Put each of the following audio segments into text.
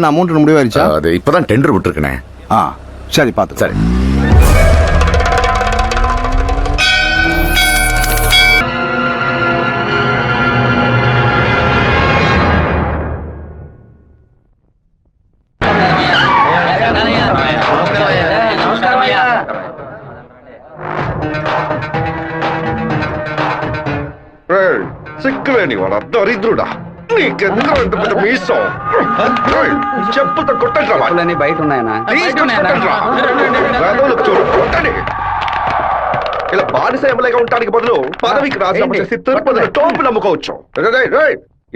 Amount முடிவாயிருச்சா? அது இப்பதான் tender விட்டுருக்கனே. சரி பார்த்து. சரி. సిక్కులేని వాడ దరిద్రుడా, నీకెందుకు ఇంత పెద్ద మీసం? చెప్పుతో కొట్టండి బయట ఉన్నాయనా? ఇలా బానిస ఎమ్మెల్యేగా ఉండడానికి బదులు పదవికి రాజీనామా చేసి తిరుపతిలో టోపులు అమ్ముకోవచ్చు.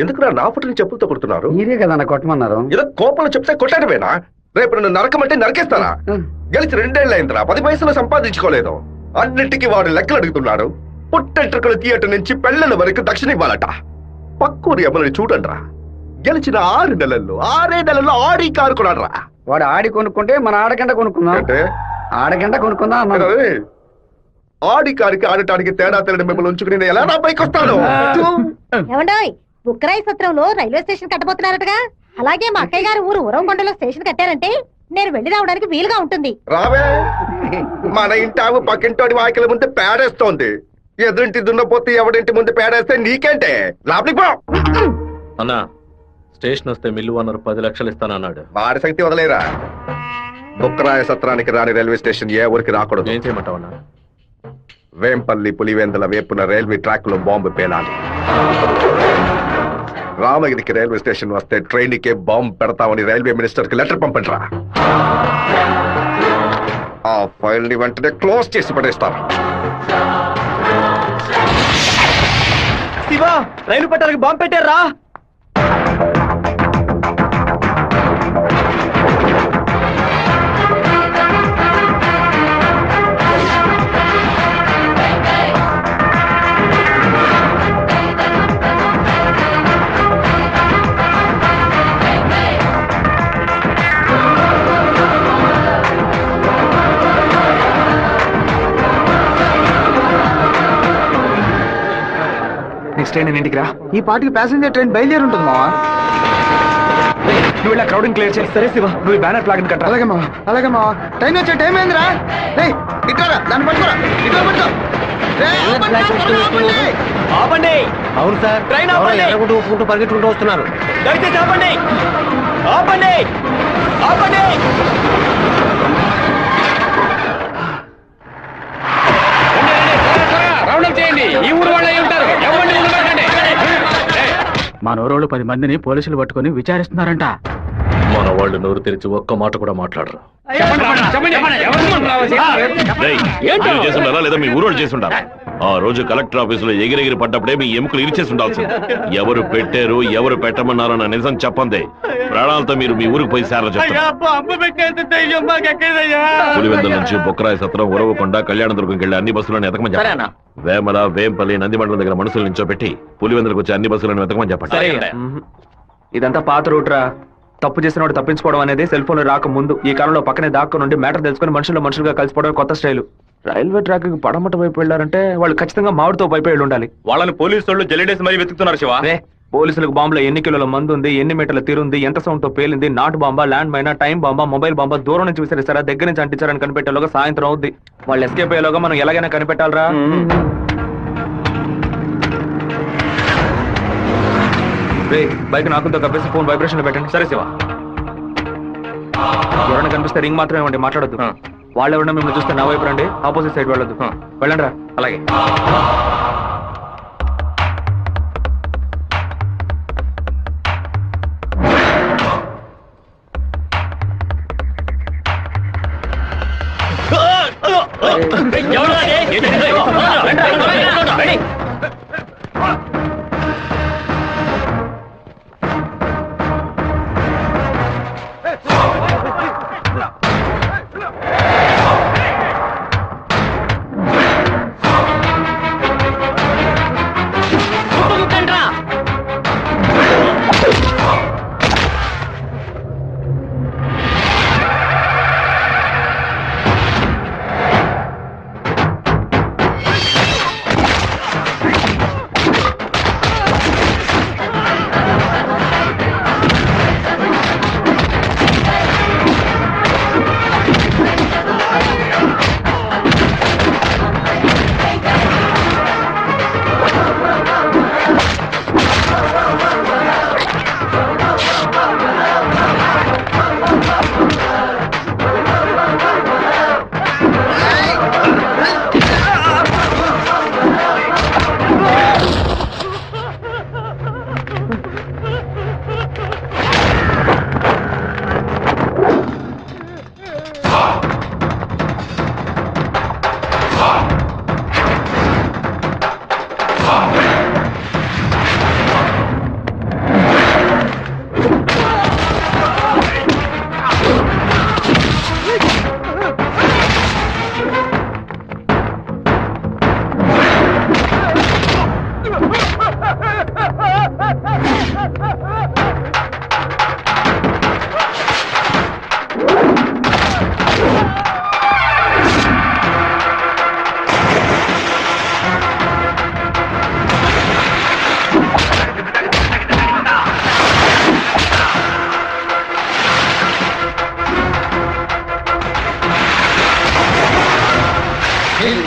ఎందుకు నా ఫోటోని చెప్పులతో కొడుతున్నారు? మీరే కదా కొట్టమన్నారు. ఏదో కోపంలో చెప్తే కొట్టడమేనా? రేపు నన్ను నరకమంటే నరికేస్తారా? గెలిచి 2 ఏళ్ళు అయిందిరా, 10 పైసలు సంపాదించుకోలేదు. అన్నిటికీ వాడు లెక్కలు అడుగుతున్నాడు. పుట్టెంట్రుకలు థియేటర్ నుంచి పెళ్లల వరకు దక్షిణ ఇవ్వాలట. పక్కూరి ఎమ్మెల్యేని చూడండిరా, గెలిచిన 6 నెలల్లో ఆడి కారు కొన్నాడు. వాడు ఆడి కొనుక్కుంటే మన ఆడగంట కొనుక్కుందాం అంటే ఆడగంట కొనుక్కుందాం అన్నాడు. ఆడి కారికి ఆడటానికి తేడా తెలియని మిమ్మల్ని ఉంచుకుని నేను ఎలా నా పైకి వస్తాను? ఏమండోయ్, బుక్కరాయి సత్రంలో రైల్వే స్టేషన్ కట్టబోతున్నారటగా. అలాగే మా అక్కయ్య గారు ఊరు ఉరవకొండలో స్టేషన్ కట్టారంటే నేను వెళ్లి రావడానికి వీలుగా ఉంటుంది. రావే, మన ఇంటావు పక్కింటోడి వాకిల ముందు పేడేస్తోంది. ఎదురింటి దున్నపోతే ఎవడింటి ముందు పేడేస్తే నీకేంటే? లోపలికి పో. అన్నా, స్టేషన్ వస్తే మిల్లు అన్నారు 10 లక్షలు ఇస్తానన్నాడు. వారి శక్తి వదలేరా. బుక్కరాయ సత్రానికి రాని రైల్వే స్టేషన్ ఏ ఊరికి రాకూడదు. ఏం చేయమంటావు అన్నా? వేంపల్లి పులివెందుల వేపున రైల్వే ట్రాక్ లో బాంబు పేలాలి. రామగిరికి రైల్వే స్టేషన్ వస్తే ట్రైన్ కే బాంబు పెడతామని రైల్వే మినిస్టర్ కి లెటర్ పంపండిరా. ఆ ఫైల్ ని వెంటనే క్లోజ్ చేసి పడేస్తారు. శివా, రైలు పట్టాలకు బాంబు పెట్టారా? నెక్స్ట్ ట్రైన్ ఇంటికి రా. ఈ పాటికి ప్యాసింజర్ ట్రైన్ బయలుదేరి ఉంటుంది మావా. నువ్వు ఇలా క్రౌడింగ్ క్లియర్ చేసి. సరే శివ, నువ్వు బ్యానర్ ఫ్లాగ్ కట్ట. అలాగే మావా, అలాగే మావా. ట్రైన్ వచ్చే టైం ఏందిరా? ఇట్లా దాన్ని పట్టుకోరా, ఇట్లా పట్టుకో. ఆపండి. అవును సార్, ట్రైన్ ఆపండి. పరిగెట్టుకుంటూ వస్తున్నారు. దయచేసి ఆపండి, ఆపండి, ఆపండి. ఈ ఊరు వాళ్ళే ఉంటారు. మా నోరోళ్ళు 10 మందిని పోలీసులు పట్టుకుని విచారిస్తున్నారంట. మన వాళ్ళు నోరు తెరిచి ఒక్క మాట కూడా మాట్లాడరు. లేదా మీ ఊరోళ్ళు చేసుంటారా? ఆ రోజు కలెక్టర్ ఆఫీసులో ఎగిరెగిరి పడ్డప్పుడే మీ ఎముకలు ఇరిచేసి ఉండాల్సింది. ఎవరు పెట్టారు, ఎవరు పెట్టమన్నారో నా నిజం చెప్పందే. ప్రాణాలతో మీరు మీ ఊరికి పోయి సేర చెప్తారు. పులివెందుల నుంచి బొక్కరాయ సత్రం, ఉరవకొండ, కళ్యాణదుర్గంకి వెళ్ళి అన్ని బస్సులను ఎతకమని చెప్పండి. వేమల, వేంపల్లి, నందిమండలం దగ్గర మనుషులు నించోబెట్టి పులివెందులకు వచ్చి అన్ని బస్సులను వెతకమని చెప్పండి. ఇదంతా పాత రూట్ రా. తప్పు చేసిన వాడు తప్పించుకోవడం అనేది సెల్ ఫోన్ రాక ముందు. ఈ కాలంలో పక్కనే దాక్కుని నుండి మ్యాటర్ తెలుసుకుని మనుషులుగా కలిసిపోవడం కొత్త స్టైల్. రైల్వే ట్రాక్ పడమట వైపు వెళ్ళారంటే వాళ్ళు ఖచ్చితంగా మామిడితో వైపు వెళ్ళి ఉండాలి. వాళ్ళని పోలీసు వాళ్ళు జల్లెడేసి మరీ వెతుకుతున్నారు శివ. పోలీసులకు బాంబులో ఎన్ని కిలోల మందు ఉంది, ఎన్ని మీటర్ల తీరుంది, ఎంత సౌండ్ తో పేలింది, నాటు బాంబా, ల్యాండ్ మైనా, టైం బాంబా, మొబైల్ బాంబా, దూరం నుంచి విసిరేసారా, దగ్గర నుంచి అంటించారని కనిపెట్టేలోగా సాయంత్రం అవుద్ది. వాళ్ళు ఎస్కేప్ అయ్యేలోగా మనం ఎలాగైనా కనిపెట్టాలరా. బైక్ నాకుతో కప్పేసి ఫోన్ వైబ్రేషన్ పెట్టండి. సరే శివ. ఎవరైనా కనిపిస్తే రింగ్ మాత్రమే ఇవ్వండి, మాట్లాడొద్దు. వాళ్ళు ఎవరైనా మిమ్మల్ని చూస్తే నా వైపు రండి, ఆపోజిట్ సైడ్ వెళ్ళొద్దు. వెళ్ళండి రా. అలాగే.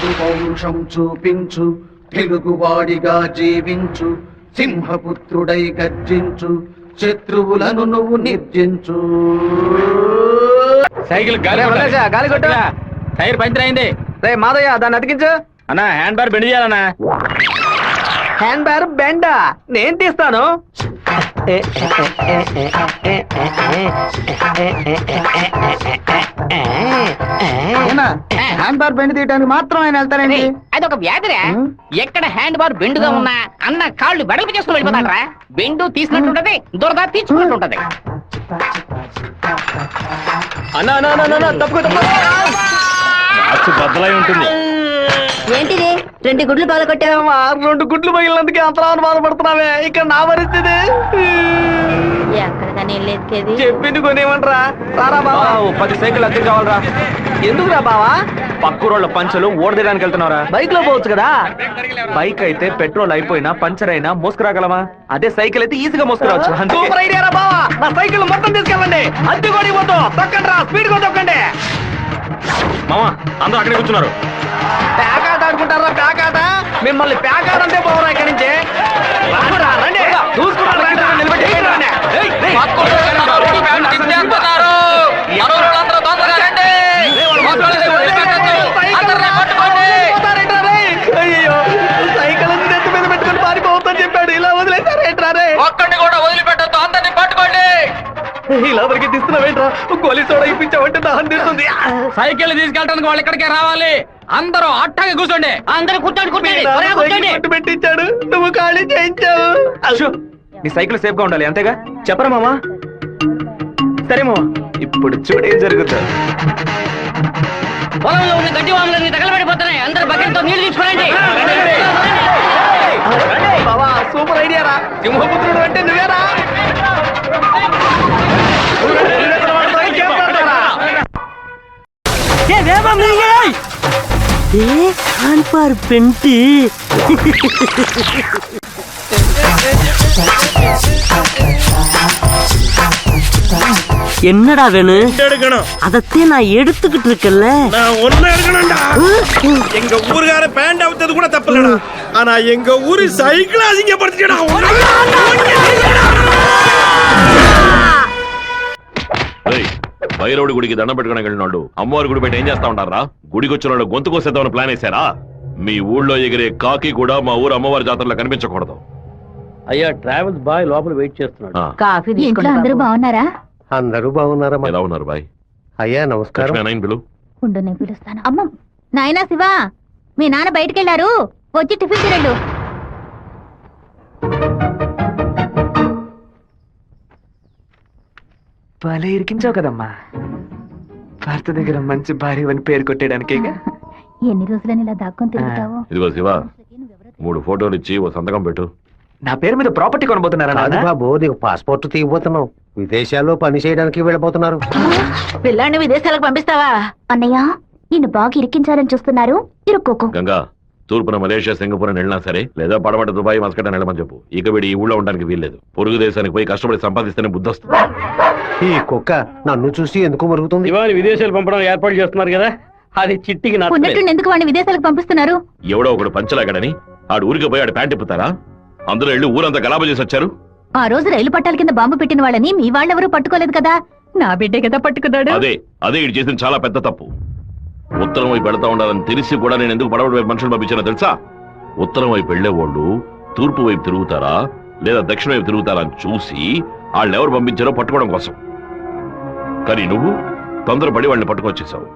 తెలుగు పౌరుషం చూపించు, తెలుగువాడిగా జీవించు, సింహపుత్రుడై గర్జించు, శత్రువులను నువ్వు నిర్జించు. సైకిల్ గాలి కొట్టు. టైర్ పంచర్ అయింది. రే మాదయ్య దాన్ని అతికించు. అన్న హ్యాండ్ బార్ బెండ్ చేయాలన్నా. హ్యాండ్ బ్యార్ బెండా నేను తీస్తాను. హ్యాండ్ బార్ బెండ్ తీయడానికి మాత్రం ఆయన వెళ్తారండి. అదొక వ్యాధిరా. ఎక్కడ హ్యాండ్ బార్ బెండుగా ఉన్నా అన్న కాళ్ళు వెడల్పు చేసుకుని వెళ్ళిపోతాడరా. బెండు తీసినట్టుంటది, దురద తీర్చుకున్నట్టుంటది. అన్నా తప్పుకో బద్దలై ఉంటుంది. ఏంటిది 2 గుడ్లు బాగా కొట్టావు? 2 గుడ్లు పగిలినందుకే అంతలా బాధపడుతున్నావే. ఇక్కడ నా పరిస్థితి ఎక్కడికని వెళ్ళేది? చెప్పింది కొనేమంటరా. రారా బావా 10 సైకిల్ అద్దె కావాలరా. ఎందుకురా బావా? పక్కూరోళ్ళ పంచలు ఓడదేయడానికి వెళ్తున్నారా? బైక్ లో పోవచ్చు కదా. బైక్ అయితే పెట్రోల్ అయిపోయినా పంచర్ అయినా మోసుకురాగలమా? అదే సైకిల్ అయితే ఈజీగా మోసుకురావచ్చు. సూపర్ ఐడియా రా బావా. నా సైకిల్ మొత్తం తీసుకెళ్ళండి. అద్దె కూడా ఇవ్వద్దు. తొక్కండి రా, స్పీడ్ గా తొక్కండి. మామా అందరూ అక్కడే కూర్చున్నారు. ప్యాకాట ఆడుకుంటారా? ప్యాకాట మిమ్మల్ని ప్యాకాట అంటే పోవరా ఇక్కడి నుంచి. రండి చూసుకున్నాను. అయ్యో సైకిల్ నెత్తి మీద పెట్టుకుని పారిపోవద్దని చెప్పాడు. ఇలా వదిలేసారేంట్రారే? ఒక్కడిని కూడా వదిలిపెట్టద్దు, అందరినీ పట్టుకోండి. ఇలా వరకు తీస్తున్నావేంట్రా? గోలీ సోడా ఇప్పించావంటే దాహం తీస్తుంది. సైకిల్ తీసుకెళ్ళడానికి వాళ్ళు ఇక్కడికే రావాలి. అందరూ అట్టాగే కూర్చోండి. అందరూ కూర్చోండి, కూర్చోండి, త్వరగా కూర్చోండి. పట్టు పెట్టించాడు, నువ్వు ఖాళీ చేయించావు. అశో నీ సైకిల్ సేఫ్ గా ఉండాలి అంతేగా. చెప్పరా మామా? సరే మామా, ఇప్పుడు చూడు ఏం జరుగుతుంది. పొలంలో ఉన్న గడ్డి వాములన్నీ తగలబడిపోతున్నాయి. అందరూ బకెట్తో నీళ్లు తీసుకురండి. బావా సూపర్ ఐడియా రా. సింహపుత్రుడు అంటే నువ్వేరా? என்னடா வேணும்? அதத்தே நான் எடுத்துக்கிட்டு இருக்கேன்ல. நான் ஒண்ணு எடுக்கணும்டா. எங்க ஊருக்கார பேண்ட் அவுத்தது கூட தப்பில்லடா. ஆனா எங்க ஊரு சைக்கிள் அசிங்கப்படுத்திடா. భైరవుడి గుడికి దండం పెట్టుకోవడానికి వెళ్ళినాడు అమ్మవారి గుడి బయట ఏం చేస్తా ఉంటారా? గుడికి వచ్చిన వాళ్ళు గొంతు కోసేద్దామని ప్లాన్ వేశారా? మీ ఊళ్ళో ఎగిరే కాకి కూడా మా ఊరు అమ్మవారి జాతరలో కనిపించకూడదు. అయ్యా ట్రావెల్స్ బాయ్ లోపల వెయిట్ చేస్తున్నాడు. కాఫీ ఇంట్లో అందరూ బాగున్నారా? అందరూ బాగున్నారమ్మా. ఎలా ఉన్నారు బాయ్? అయ్యా నమస్కారం. పిలు. ఉండు నేను పిలుస్తాను. అమ్మ నాయనా శివా, మీ నాన్న బయటకెళ్లారు, వచ్చి టిఫిన్ తినండు. భలే ఇరికించావు కదమ్మా. భర్త దగ్గర మంచి భార్య అని పేరు కొట్టేయడానికి. ఎన్ని రోజులని ఇలా దాక్కొని తిరుగుతావు? ఇదిగో శివ 3 ఫోటోలు ఇచ్చి ఓ సంతకం పెట్టు. నా పేరు మీద ప్రాపర్టీ కొనబోతున్నారా? బాబు నీకు పాస్పోర్ట్ తీయబోతున్నావు. విదేశాల్లో పని చేయడానికి వెళ్ళబోతున్నారు. పిల్లాన్ని విదేశాలకు పంపిస్తావా? అన్నయ్య నిన్ను బాగా ఇరికించాలని చూస్తున్నారు, ఇరుక్కోకు. గంగా తూర్పున మలేషియా సింగపూర్ అని వెళ్ళినా సరే, లేదా పడమట దుబాయ్ మస్కట్ అని వెళ్ళమని చెప్పు. ఇక వీడి ఈ ఊళ్ళో ఉండడానికి వీల్లేదు. పొరుగు దేశానికి పోయి కష్టపడి సంపాదిస్తేనే బుద్ధి వస్తుంది. ఈ కుక్క నన్ను చూసి ఎందుకు మరుగుతుంది? ఇవాళ విదేశాలు పంపడం ఏర్పాటు చేస్తున్నారు కదా, అది చిట్టికి ఉన్నట్టుండి ఎందుకు వాడిని విదేశాలకు పంపిస్తున్నారు? ఎవడో ఒకడు పంచలాగడని ఆడు ఊరికి పోయి ఆడు ప్యాంట్ ఇప్పుతారా? అందులో వెళ్ళి ఊరంతా గలాబా చేసి వచ్చారు. ఆ రోజు రైలు పట్టాల కింద బాంబు పెట్టిన వాళ్ళని మీ వాళ్ళెవరూ పట్టుకోలేదు కదా. నా బిడ్డే కదా పట్టుకున్నాడు. అదే ఇటు చేసిన చాలా పెద్ద తప్పు. ఉత్తరం వైపు వెళ్తా ఉండాలని తెలిసి కూడా నేను ఎందుకు పడవడి వైపు మనుషులు పంపించానో తెలుసా? ఉత్తరం వైపు వెళ్లేవాళ్ళు తూర్పు వైపు తిరుగుతారా లేదా దక్షిణ వైపు తిరుగుతారా అని చూసి వాళ్ళని ఎవరు పంపించారో పట్టుకోవడం కోసం. కానీ నువ్వు తొందరపడి వాళ్ళని పట్టుకొచ్చేసావు.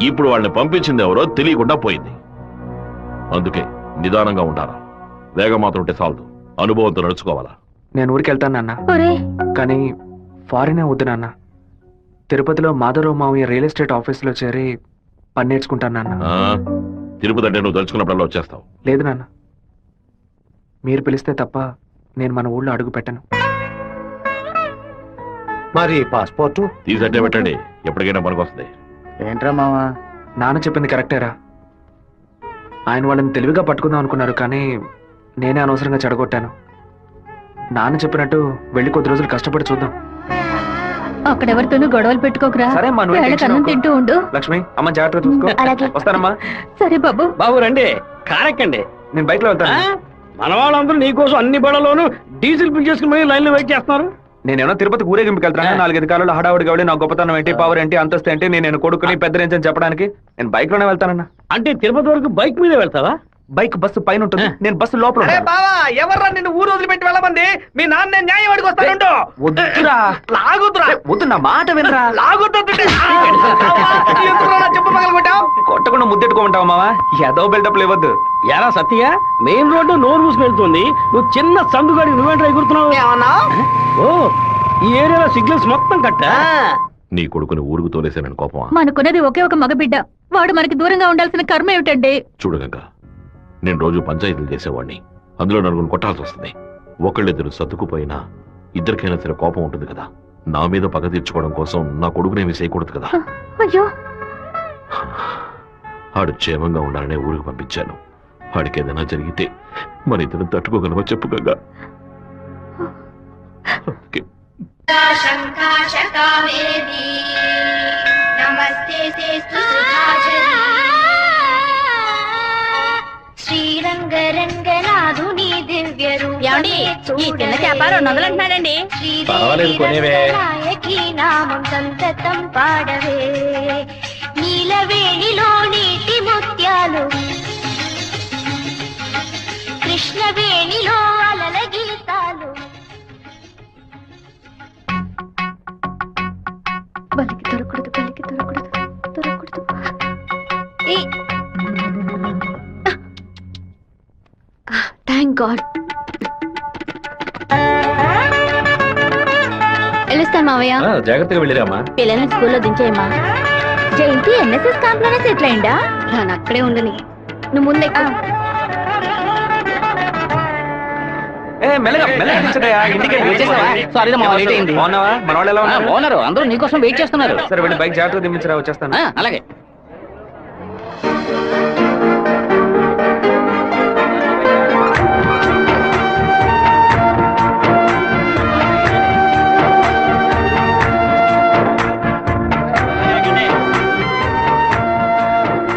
ఇప్పుడు వాళ్ళని పంపించింది ఎవరో తెలియకుండా పోయింది. అందుకే నిదానంగా ఉండాలా. వేగం మాత్రం ఉంటే చాలదు, అనుభవంతో నడుచుకోవాలా. నేను ఊరికి వెళ్తాను నాన్న, కానీ ఫారినే వద్దు నాన్న. తిరుపతిలో మాధవరావు మావయ్య రియల్ ఎస్టేట్ ఆఫీస్ లో చేరి పని నేర్చుకుంటాను నాన్న. తిరుపతి అంటే నువ్వు తలుచుకున్నప్పుడల్లా వచ్చేస్తావు. లేదు నాన్న, మీరు పిలిస్తే తప్ప నేను మన ఊళ్ళో అడుగు పెట్టను. మరి పాస్పోర్టు తీసట్టే పెట్టండి, ఎప్పటికైనా పనికొస్తుంది. ఏంట్రా మావా? నాన్న చెప్పింది కరెక్టేరా. ఆయన వాళ్ళని తెలివిగా పట్టుకుందాం అనుకున్నారు, కానీ నేనే అనవసరంగా చెడగొట్టాను. నాన్న చెప్పినట్టు వెళ్ళి కొద్ది రోజులు కష్టపడి చూద్దాం. అక్కడెవరితోనూ గొడవలు పెట్టుకోకరా. సరే అమ్మా, నువ్వు వేళకి టెన్షన్ అన్నం అవ్వకు. తింటూ ఉండు. లక్ష్మి అమ్మ జాగ్రత్తగా చూసుకో. అలాగే. వస్తానమ్మా. సరే బాబు. బాబు రండి, కారెక్కండి. నేను బైక్ లో వెళ్తాను. మన వాళ్ళందరూ నీకోసం అన్ని బళ్ళలోనూ డీజిల్ ఫిల్ చేసుకుని లైన్ లో వెయిట్ చేస్తున్నారు. నేనేమో తిరుపతి ఊరేగింపుకి వెళ్తాను. 4-5 కాలంలో హడావుడిగా వెళ్ళి నా గొప్పతనం ఏంటి, పవర్ ఏంటి, అంతస్తు ఏంటి, నేను కొడుకుని పెద్ద నుంచి చెప్పడానికి నేను బైక్ లోనే వెళ్తానన్నా. అంటే తిరుపతి వరకు బైక్ మీద వెళ్తావా? బైక్ బస్సు పైన ఉంటుంది, నేను బస్సు లోపల ఉంటాను. బావా ఎవర్రా నిన్ను ఊరు వదిలిపెట్టి వెళ్ళమంది? మీ నాన్న న్యాయం అడిగి వస్తాను. వద్దురా, లాగుతురా, వద్దు, నా మాట వినరా. చెప్పు పగల కొట్టావు. కొట్టకుండా ముద్దెట్టుకోమంటావా మావా? ఏదో బిల్డప్ లేవద్దు. ఎరా సత్య, మెయిన్ రోడ్డు నోరు మూసుకు వెళ్తుంది, నువ్వు చిన్న సందుగాడి నువ్వేంట్రా ఎగురుతున్నావు? ఓ, ఈ ఏరియాలో సిగ్నల్స్ మొత్తం కట్టా. నీ కొడుకుని ఊరుకు తోలేసానని కోపమా? మనకున్నది ఒకే ఒక మగబిడ్డ, వాడు మనకి దూరంగా ఉండాల్సిన కర్మ ఏమిటండి? చూడగంగా, నేను రోజు పంచాయతీలు చేసేవాడిని, అందులో నలుగురు కొట్టాల్సి వస్తుంది. ఒకళ్ళిద్దరు సర్దుకుపోయినా ఇద్దరికైనా సరే కోపం ఉంటుంది కదా. నా మీద పగ తీర్చుకోవడం కోసం నా కొడుకునేమి చేయకూడదు కదా. అయ్యో, ఆడు క్షేమంగా ఉండాలనే ఊరికి పంపించాను. వాడికి ఏదైనా జరిగితే మన ఇద్దరు తట్టుకోగలవా చెప్పు గంగా? శ్రీరంగరంగనాథుని దివ్య రూపమే ఈ చిన్న చేప 200 అంటున్నాడండి. నామం సంతతం పాడవే, నీలవేణిలో నీటి ముత్యాలు, కృష్ణవేణిలో అలల గీతాలు. బలికి దొరకూడదు, బలికి దొరకూడదు, దొరకూడదు. Thank God. వెళ్ళొస్తాను మావయ్య. జాగ్రత్తగా వెళ్ళిరామా. పిల్లల్ని స్కూల్లో దించేయమ్మా. జయంతి ఎన్ఎస్ఎస్ క్యాంప్ లోనే సెటిల్ అయిందా? నేను అక్కడే ఉండని, నువ్వు ముందే. బాగున్నారు, అందరూ నీకోసం వెయిట్ చేస్తున్నారు. సరే వెళ్ళి బైక్ జాగ్రత్తగా దింపించరా, వచ్చేస్తాను. అలాగే.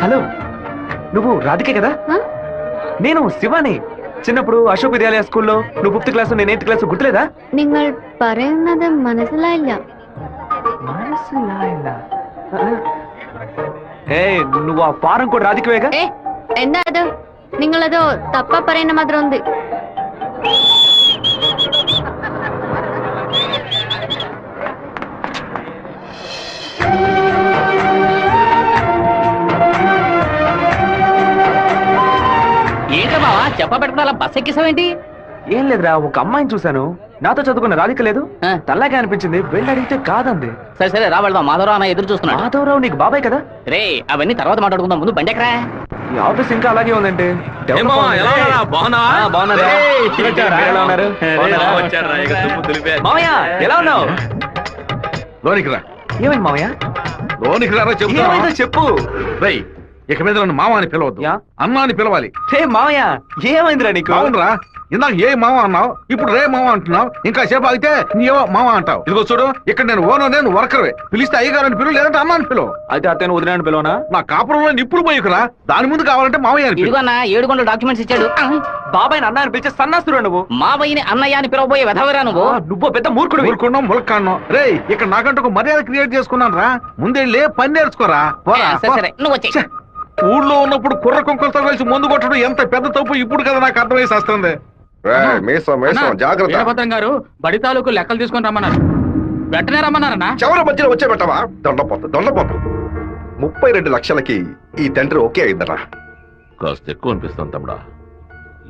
హలో, నువ్వు రాధికే కదా? నేను శివాని. చిన్నప్పుడు అశోక్ విద్యాలయ స్కూల్లో నువ్వు 5th క్లాస్, నేను 8th క్లాస్, గుర్తులేదా? നിങ്ങൾ പറയുന്നത് മനസ്സിലായില്ല. నువ్వు ఆ ఫారం కూడా రాధికవేగా? എന്താ അത്? നിങ്ങളത് തപ്പ പറയുന്ന മാത്രം ഉണ്ട്. ఏంట్రా బావా చెప్ప పెట్టుకుని అలా బస్ ఎక్కిసావేంటి? ఏం లేదురా, ఒక అమ్మాయిని చూశాను, నాతో చదువుకున్న రాధిక లేదు, తల్లాగా అనిపించింది, వెళ్ళి అడిగితే కాదంది. సరే సరే రా వెళ్దాం, మాధవరావు అన్న ఎదురు చూస్తున్నాడు. మాధవరావు నీకు బాబాయ్ కదా? రే అవన్నీ తర్వాత మాట్లాడుకుందాం, ముందు బండి ఎక్కరా. ఈ ఆఫీస్ ఇంకా అలాగే ఉందంటే. మామయ్య ఎలా ఉన్నావు? లోనికి రా. ఏమైంది మామయ్య? లోనికి రా ఏమైందో చెప్పు. ఇక మీద నన్ను మామ అని పిలవద్దు, అమ్మ అని పిలవాలి. రే మామయ్య ఏమైందిరా నీకు? అవునరా, ఇందాక ఏ మామ అన్నావు, ఇప్పుడు రే మామ అంటున్నావు, ఇంకా సేపు ఆగితే నీవో మామ అంటావు. ఇదిగో చూడు, ఇక్కడ నేను ఓనర్, నేను వర్కర్వే. పిలిస్తే అయ్యగారని పిలువు, లేదంటే అమ్మ అని పిలువు. అయితే అతను వదిలేని పిలవనా? నా కాపురంలో నిప్పుడు పోయికురా, దాని ముందు కావాలంటే మామయ్య అని పిలువు. ఇదిగో అన్న 7 గంటల డాక్యుమెంట్స్ ఇచ్చాడు. బాబాయ్ అన్న అని పిలిచే సన్నాసురా నువ్వు. మావయ్యని అన్నయ్య అని పిలవబోయే వెధవరా నువ్వు. నువ్వు పెద్ద మూర్ఖుడు. ఊరుకున్నాం, ములక్కాన్నాం. రే ఇక్కడ నాకంటూ ఒక మర్యాద క్రియేట్ చేసుకున్నాను రా, ముందెళ్ళి పని నేర్చుకోరా. సరే నువ్వు వచ్చే. ఊళ్ళో ఉన్నప్పుడు కుర్ర కుంకులతో కలిసి ముందు కొట్టడం ఎంత పెద్ద తప్పు ఇప్పుడు కదా నాకు అర్థమయ్యేసి వస్తుంది. వీరభద్రం గారు బడి తాలూకు లెక్కలు తీసుకొని రమ్మన్నారు, వెంటనే రమ్మన్నారన్నా. చివరి మధ్యలో వచ్చే పెట్టవా? దొండపోతు 32 లక్షలకి ఈ తండ్రి ఓకే అయిందరా. కాస్త ఎక్కువ అనిపిస్తాను తమ్ముడా.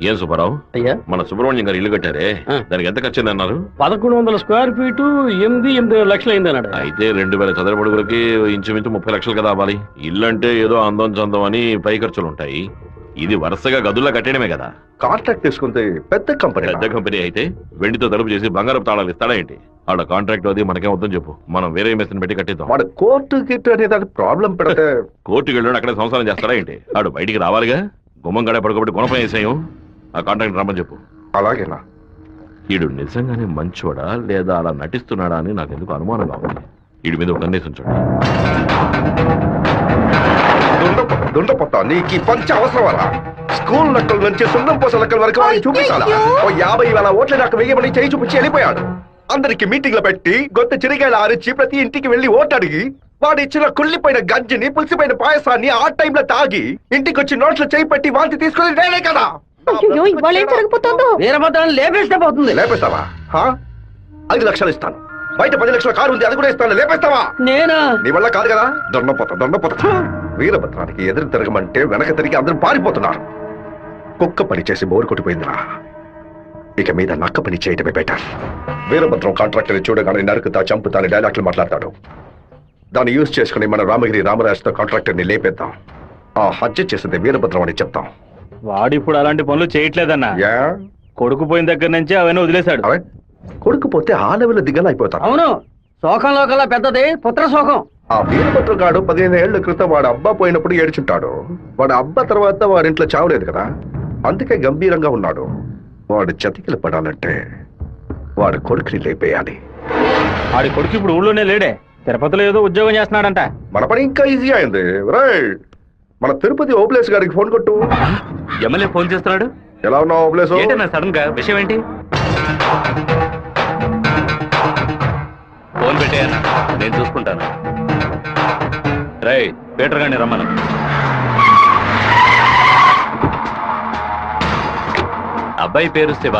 ఏం సుబ్బారావు, అయ్యా మన సుబ్రహ్మణ్యం గారు ఇల్లు కట్టారే, దానికి ఎంత ఖర్చు అన్నారు? 1100 స్క్వేర్ ఫీటు 8 లక్షలు అయింది అన్నాడు. అయితే 2000 చదరపు అడుగులకి ఇంచుమించు 30 లక్షలు కదా అవ్వాలి. ఇల్లు అంటే ఏదో అందం చందం అని పై ఖర్చులు ఉంటాయి, ఇది వరుసగా గదుల్లో కట్టడమే కదా. కాంట్రాక్ట్ తీసుకుంటే పెద్ద కంపెనీ అయితే వెండితో తలుపు చేసి బంగారపు తాళాలు ఇస్తాడా ఏంటి? ఆడ కాంట్రాక్ట్ అది మనకేం వద్దని చెప్పు, మనం వేరే మేస్త్రిని పెట్టి కట్టిద్దాం. వాడు కోర్టు గిట్టు అనేది ప్రాబ్లం పెడితే కోర్టుకి వెళ్ళి అక్కడే సంసారం చేస్తాడా ఏంటి? ఆడు బయటికి రావాలిగా. గుమ్మం గడే పడుకోబెట్టి గుణపం వేసేయం. ఆ కాంట్రాక్ట్ రమ్మని చెప్పు. అలాగేనా? వీడు నిజంగానే మంచోడా లేదా అలా నటిస్తున్నాడా అని నాకు ఎందుకు అనుమానంగా ఉంది. వీడి మీద ఒక కన్నేసి ఉంచండి. దుండపోతా నీకు పంచ అవసరమా? స్కూల్ లెక్కల నుంచి సున్నం పోస లెక్కల వరకు వాడిని చూపించాలా? ఓ 50,000 ఓట్ల నాకు వెయ్యమని చేయి చూపించి వెళ్ళిపోయాడు. అందరికి మీటింగ్లు పెట్టి గొంతు చిరిగాయలు ఆరిచి ప్రతి ఇంటికి వెళ్లి ఓటు అడిగి వాడు ఇచ్చిన కుళ్ళిపోయిన గంజిని పులిసిపోయిన పాయసాన్ని ఆ టైంలో తాగి ఇంటికి వచ్చి నోట్లో చేయి పెట్టి వాంతి తీసుకుని నేనే కదా. అయ్యో ఇవాళ ఏం జరుగుతుందో. వీరభద్రాన్ని లేపేస్తే పోతుంది. లేపేస్తావా? 5 లక్షలు ఇస్తాను. బయట 10 లక్షల కారు ఉంది, అది కూడా ఇస్తాను. లేపేస్తావా? నేనా? నీ వల్ల కాదు కదా. దొండపోతా వీరభద్రానికి ఎదురు తిరగమంటే వెనక తిరిగి అందరూ పారిపోతున్నారు. కుక్క పని చేసి బోరు కొట్టిపోయిందిరా. ఇక మీద నక్క పని చేయటమే బెటర్. వీరభద్రం కాంట్రాక్టర్ చూడగానే నరుకుతా చంపుతా అని డైలాగ్లు మాట్లాడతాడు. దాన్ని యూజ్ చేసుకుని మన రామగిరి రామరాజుతో కాంట్రాక్టర్ ని లేపేద్దాం. ఆ హత్య చేసింది వీరభద్రం అని చెప్తాం. వాడు ఇప్పుడు అలాంటి పనులు చేయట్లేదన్నా. కొడుకు పోయిన దగ్గర నుంచి అవన్నీ వదిలేశాడు. కొడుకు పోతే ఆ లెవెల్ దిగలైపోతాడు. అవును, శోకంలో కల్లా పెద్దది పుత్ర శోకం. ఆ వీరభద్రం గాడు 15 ఏళ్ల క్రితం వాడు అబ్బా పోయినప్పుడు ఏడ్చుంటాడు. వాడు అబ్బా తర్వాత వాడింట్లో చావలేదు కదా, అందుకే గంభీరంగా ఉన్నాడు. వాడు చతికిలు పడాలంటే వాడు కొడుకుని లేపేయాలి. వాడి కొడుకు ఇప్పుడు ఊళ్ళోనే లేడే, తిరుపతిలో ఏదో ఉద్యోగం చేస్తున్నాడంట. మన పని ఇంకా ఈజీ అయింది. రైట్, మన తిరుపతి ఓప్లేస్ గారికి ఫోన్ కొట్టు. ఎమ్మెల్యే ఫోన్ చేస్తున్నాడు. ఎలా ఉన్నావు ఓప్లేస్? ఏంటన్నా సడన్ గా విషయం ఏంటి? ఫోన్ పెట్టేయన్నా, నేను చూసుకుంటాను. రై పీటర్ గారిని రమ్మను. అబ్బాయి పేరు శివ,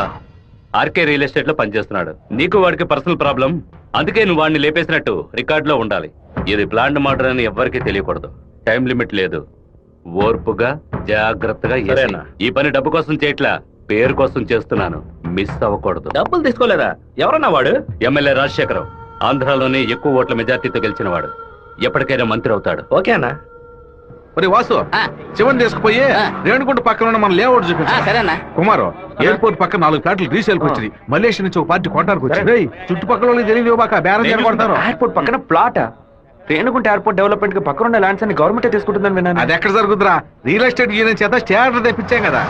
ఆర్కే రియల్ ఎస్టేట్ లో పనిచేస్తున్నాడు. నీకు వాడికి పర్సనల్ ప్రాబ్లం, అందుకే నువ్వు వాడిని లేపేసినట్టు రికార్డులో ఉండాలి. ఇది ప్లాండ్ మర్డర్ అని ఎవ్వరికీ తెలియకూడదు. టైం లిమిట్ లేదు. ఓర్పుగా జాగ్రత్తగా. ఈ పని డబ్బు కోసం చేయట్లా, పేరు కోసం చేస్తున్నాను. మిస్ అవ్వకూడదు. డబ్బులు తీసుకోలేదా? ఎవరన్నా వాడు? ఎమ్మెల్యే రాజశేఖరం, ఆంధ్రాలోనే ఎక్కువ ఓట్ల మెజార్టీతో గెలిచిన వాడు. ఎప్పటికైనా మంత్రి అవుతాడు. ఓకే అన్నా. మరి వాసు, శివన్ తీసుకుపోయి రేణుగుంట పక్కన ఉన్న మన లేఅవుట్ చూపించా. కుమారు, ఎయిర్పోర్ట్ పక్కన 4 ఫ్లాట్లు రీసేల్కి వచ్చింది. మలేషియా నుంచి ఒక పార్టీ కొట్టానికి వచ్చింది. చుట్టుపక్కల వాళ్ళకి తెలియదు బాక బేరం జరగొడతారు. ఎయిర్పోర్ట్ పక్కన ప్లాట్, రేణుగుంట ఎయిర్పోర్ట్ డెవలప్మెంట్ కి పక్కన ఉన్న ల్యాండ్స్ అన్ని గవర్నమెంట్ తీసుకుంటుందని విన్నాను. అది ఎక్కడ జరుగుతురా? రియల్ ఎస్టేట్ యూనియన్ చేత స్టాండర్డ్ తెప్పించాం కదా.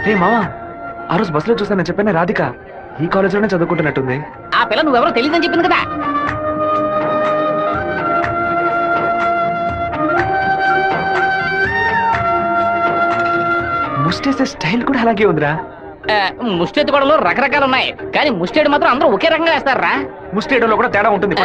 రే మావా, ఆ రోజు బస్సులో చూసాను చెప్పాను, రాధిక ఈ కాలేజీలోనే చదువుకుంటున్నట్టుంది. ఆ పిల్ల నువ్వెవరో తెలియదని చెప్పింది కదా. ముస్టేసే స్టైల్ కూడా అలాగే ఉందిరా. ముష్టెత్తుకోవడంలో రకరకాలు ఉన్నాయి, కానీ ముష్టేడు మాత్రం అందరూ ఒకే రకంగా వేస్తారా? ముస్టేయడంలో కూడా తేడా ఉంటుంది.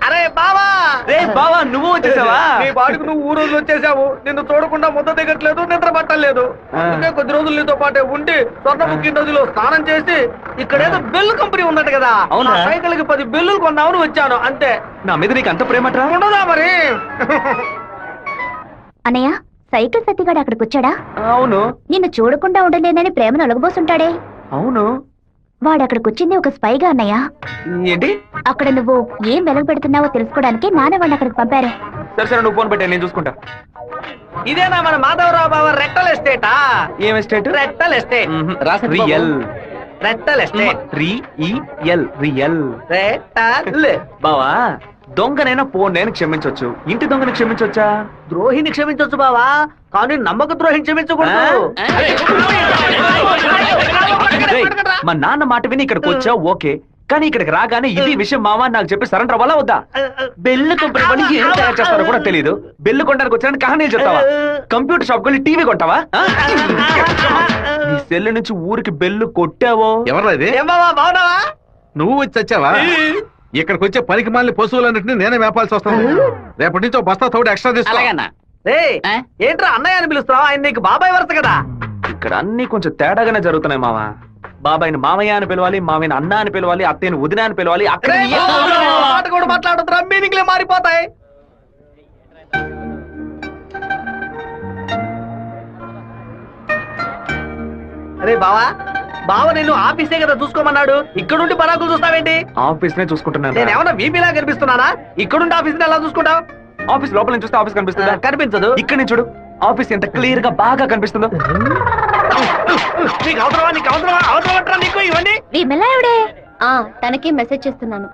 అరే బావా, రే బావా, నువ్వు వచ్చేసావా? నీ బాడుకు నువ్వు ఊరోజు వచ్చేసావు. నిన్ను చూడకుండా ముద్ద దిగట్లేదు, నిద్ర పట్టలేదు. అందుకే కొద్ది రోజులు నీతో పాటే ఉండి స్వర్ణముఖి నదిలో స్నానం చేసి ఇక్కడేదో బెల్లు కంపెనీ ఉందట కదా, అవునా? సైకిల్ కి 10 బిల్లులు కొన్నామని వచ్చాను అంతే. నా మీద నీకు అంత ప్రేమట్రా? ఉండదా మరి? అన్నయ్య, సైకిల్ సత్తిగాడు అక్కడికి వచ్చాడా? అవును. నిన్ను చూడకుండా ఉండలేనని ప్రేమను ఒలగబోసుంటాడే. అవును. వాడు అక్కడికి వచ్చింది ఒక స్పైగా అన్నయ్య. ఏంటి? అక్కడ నువ్వు ఏం వెలగ పెడుతున్నావో తెలుసుకోవడానికి నాన్న వాడిని అక్కడికి పంపారు. సరే సరే, నువ్వు ఫోన్ పెట్టా, నేను చూసుకుంటా. ఇదేనా మన మాధవరావు బావ రెట్టల్ ఎస్టేటా? ఏం ఎస్టేట్? రెట్టల్ ఎస్టేట్. రియల్. రెట్టల్ ఎస్టేట్. రియల్. రెట్టల్. బావా, దొంగనైనా ఫోన్ నేను క్షమించొచ్చు, ఇంటి దొంగని క్షమించొచ్చా? ద్రోహిని క్షమించొచ్చు బావా, కానీ నమ్మక ద్రోహిని క్షమించకూడదు. రేయ్, మా నాన్న మాట విని ఇక్కడికి వచ్చావు ఓకే, కానీ ఇక్కడికి రాగానే ఇది విషయం మావా నాకు చెప్పి సరెండర్ అవ్వాలా వద్దా? బెల్లు కంపెనీ పని ఏం తయారు చేస్తారో కూడా తెలియదు. బెల్లు కొనడానికి వచ్చానని కహానీ చెప్తావా? కంప్యూటర్ షాప్ కొని టీవీ కొంటావా? నీ సెల్ నుంచి ఊరికి బెల్లు కొట్టావో? ఎవరది? ఏం బావా, బాగున్నావా? నువ్వు వచ్చి వచ్చావా? ఇక్కడికి వచ్చే పనికి మాలిన పశువులన్నింటినీ నేనే మేపాల్సి వస్తాను. రేపటి నుంచి బస్తా తోడు ఎక్స్ట్రా తీసుకో. ఏంట్రా అన్నయ్య అని పిలుస్తావా? ఆయన నీకు బాబాయ్ వరుస కదా. ఇక్కడ అన్ని కొంచెం తేడాగానే జరుగుతున్నాయి మావా. బాబాయిని మామయ్య అని పిలవాలి, మామయ్యని అన్న అని పిలవాలి, అత్తయ్యని వదిన అని పిలవాలి. అక్కడ మాట కూడా మాట్లాడుతున్నా, మీనింగ్లే మారిపోతాయి. అరే బావా, బావ నేను ఆఫీసే కదా చూసుకోమన్నాడు, ఇక్కడుండి పరాకులు చూస్తావేంటి? ఆఫీస్ నే చూసుకుంటున్నాను నేను ఏమన్నా వీపీలా కనిపిస్తున్నానా? ఇక్కడుండి ఆఫీస్ ఎలా చూసుకుంటావు? ఆఫీస్ లోపల నుంచి చూస్తే ఆఫీస్ కనిపిస్తుందా? కనిపించదు. ఇక్కడ నుంచి చూడు, ఆఫీస్ ఎంత క్లియర్ గా బాగా కనిపిస్తుందో. నీకు అవసరమా నీకు ఇవన్నీ? విమల ఎవడే? తనకి మెసేజ్ చేస్తున్నాను.